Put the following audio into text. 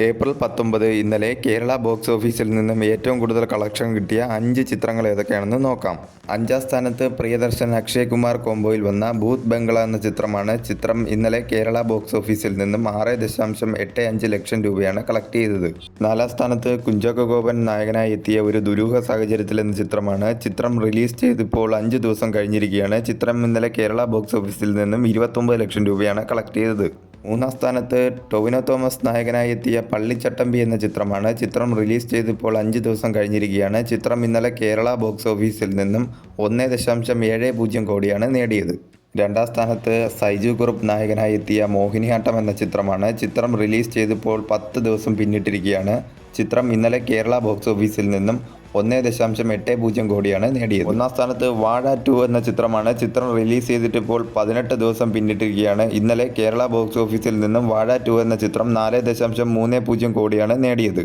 April 19 ഇന്നലെ Kerala box ഓഫീസിൽ നിന്നും ഏറ്റവും കൂടുതൽ കളക്ഷൻ കിട്ടിയ 5 ചിത്രങ്ങൾ ഏതൊക്കെയാണെന്ന് നോക്കാം. 5-ാം സ്ഥാനത്ത് പ്രിയദർശൻ അക്ഷയ് കുമാർ കോംബോയിൽ വന്ന ഭൂത് ബംഗ്ല എന്ന ചിത്രമാണ്. ചിത്രം ഇന്നലെ കേരള ബോക്സ് ഓഫീസിൽ നിന്നും 6.85 ലക്ഷം രൂപയാണ് കളക്ട് ചെയ്തത്. 4-ാം സ്ഥാനത്ത് കുഞ്ചാക്കോ ബോബൻ നായകനായി എത്തിയ ഒരു ദുരൂഹ സാഹചര്യത്തിൽ എന്ന ചിത്രമാണ്. ചിത്രം റിലീസ് ചെയ്തിപ്പോൾ 5 ദിവസം കഴിഞ്ഞിരിക്കുകയാണ്. ചിത്രം ഇന്നലെ കേരള ബോക്സ് ഓഫീസിൽ നിന്നും 29 ലക്ഷം രൂപയാണ് കളക്ട് ചെയ്തത്. 3-ാം സ്ഥാനത്ത് ടൊവിനോ തോമസ് നായകനായി എത്തിയ പള്ളിച്ചട്ടമ്പി എന്ന ചിത്രമാണ്. ചിത്രം റിലീസ് ചെയ്തിപ്പോൾ 5 ദിവസം കഴിഞ്ഞിരിക്കുകയാണ്. ചിത്രം ഇന്നലെ കേരള ബോക്സ് ഓഫീസിൽ നിന്നും 1.70 കോടിയാണ് നേടിയത്. 2-ാം സ്ഥാനത്ത് സൈജു കുറുപ്പ് നായകനായി എത്തിയ മോഹിനിയാട്ടം എന്ന ചിത്രമാണ്. ചിത്രം റിലീസ് ചെയ്തിപ്പോൾ 10 ദിവസം പിന്നിട്ടിരിക്കുകയാണ്. ചിത്രം ഇന്നലെ കേരള ബോക്സ് ഓഫീസിൽ നിന്നും 1.80 കോടിയാണ് നേടിയത്. 1-ാം സ്ഥാനത്ത് വാഴ 2 എന്ന ചിത്രമാണ്. ചിത്രം റിലീസ് ചെയ്തിട്ടിപ്പോൾ 18 ദിവസം പിന്നിട്ടിരിക്കുകയാണ്. ഇന്നലെ കേരള ബോക്സ് ഓഫീസിൽ നിന്നും വാഴ 2 എന്ന ചിത്രം 4.30 കോടിയാണ് നേടിയത്.